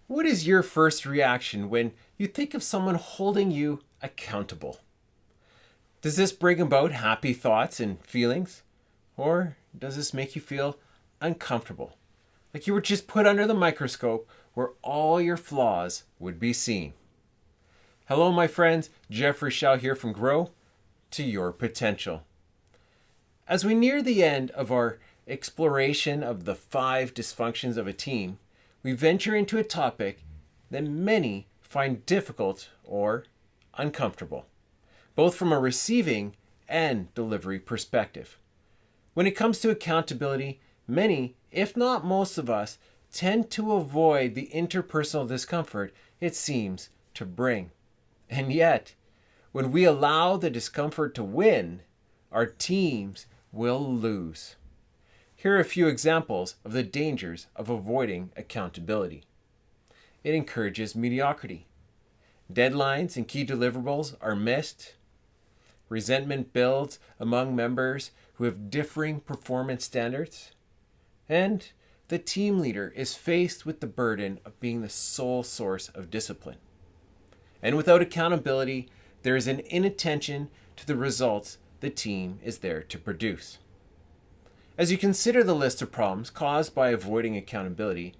What is your first reaction when you think of someone holding you accountable? Does this bring about happy thoughts and feelings? Or does this make you feel uncomfortable? Like you were just put under the microscope where all your flaws would be seen. Hello, my friends. Jeffrey Shaw here from Grow to Your Potential. As we near the end of our exploration of the 5 dysfunctions of a team, we venture into a topic that many find difficult or uncomfortable, both from a receiving and delivery perspective. When it comes to accountability, many, if not most of us, tend to avoid the interpersonal discomfort it seems to bring. And yet, when we allow the discomfort to win, our teams will lose. Here are a few examples of the dangers of avoiding accountability. It encourages mediocrity. Deadlines and key deliverables are missed. Resentment builds among members who have differing performance standards. And the team leader is faced with the burden of being the sole source of discipline. And without accountability, there is an inattention to the results the team is there to produce. As you consider the list of problems caused by avoiding accountability,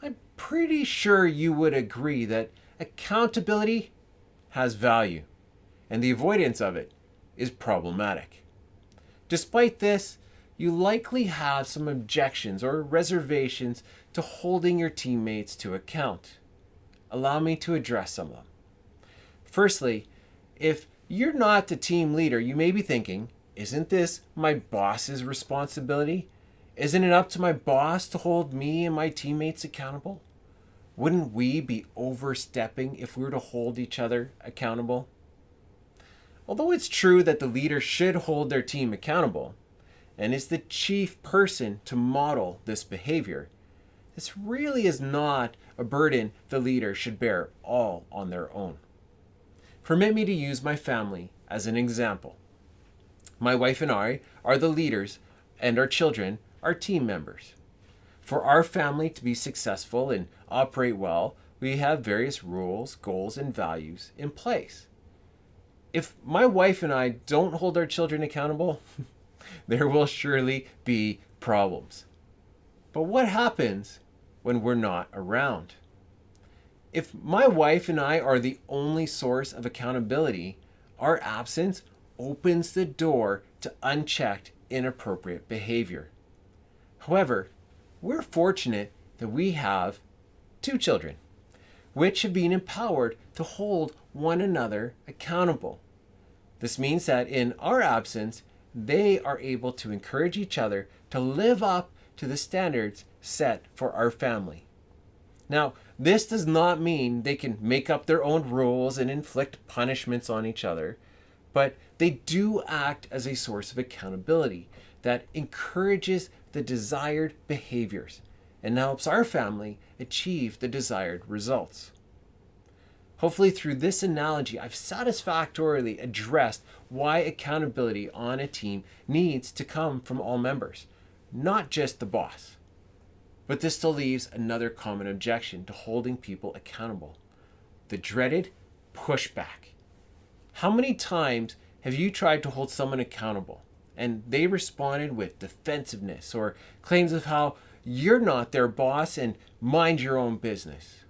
I'm pretty sure you would agree that accountability has value, and the avoidance of it is problematic. Despite this, you likely have some objections or reservations to holding your teammates to account. Allow me to address some of them. Firstly, if you're not the team leader, you may be thinking, isn't this my boss's responsibility? Isn't it up to my boss to hold me and my teammates accountable? Wouldn't we be overstepping if we were to hold each other accountable? Although it's true that the leader should hold their team accountable and is the chief person to model this behavior, this really is not a burden the leader should bear all on their own. Permit me to use my family as an example. My wife and I are the leaders, and our children are team members. For our family to be successful and operate well, we have various rules, goals, and values in place. If my wife and I don't hold our children accountable, there will surely be problems. But what happens when we're not around? If my wife and I are the only source of accountability, our absence opens the door to unchecked, inappropriate behavior. However, we're fortunate that we have 2 children, which have been empowered to hold one another accountable. This means that in our absence, they are able to encourage each other to live up to the standards set for our family. Now, this does not mean they can make up their own rules and inflict punishments on each other, but they do act as a source of accountability that encourages the desired behaviors and helps our family achieve the desired results. Hopefully, through this analogy, I've satisfactorily addressed why accountability on a team needs to come from all members, not just the boss. But this still leaves another common objection to holding people accountable: the dreaded pushback. How many times have you tried to hold someone accountable and they responded with defensiveness or claims of how you're not their boss and mind your own business?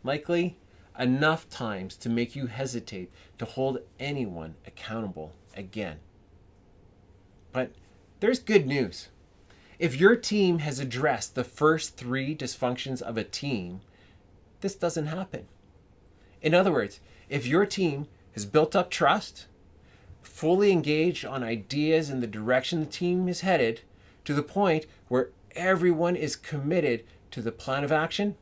Likely enough times to make you hesitate to hold anyone accountable again. But there's good news. If your team has addressed the first 3 dysfunctions of a team, this doesn't happen. In other words, if your team has built up trust, fully engaged on ideas and the direction the team is headed, to the point where everyone is committed to the plan of action,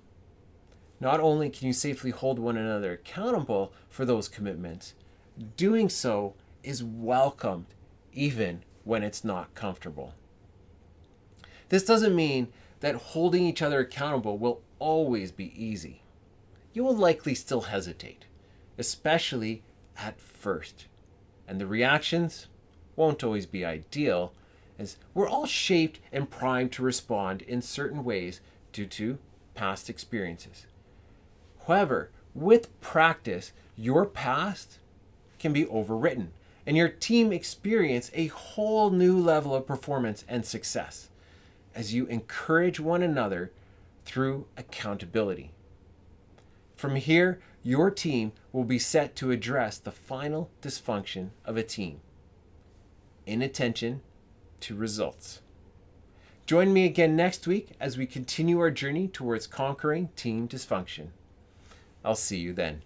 not only can you safely hold one another accountable for those commitments, doing so is welcomed even when it's not comfortable. This doesn't mean that holding each other accountable will always be easy. You will likely still hesitate, especially at first. And the reactions won't always be ideal, as we're all shaped and primed to respond in certain ways due to past experiences. However, with practice, your past can be overwritten and your team experience a whole new level of performance and success as you encourage one another through accountability. From here, your team will be set to address the final dysfunction of a team: inattention to results. Join me again next week as we continue our journey towards conquering team dysfunction. I'll see you then.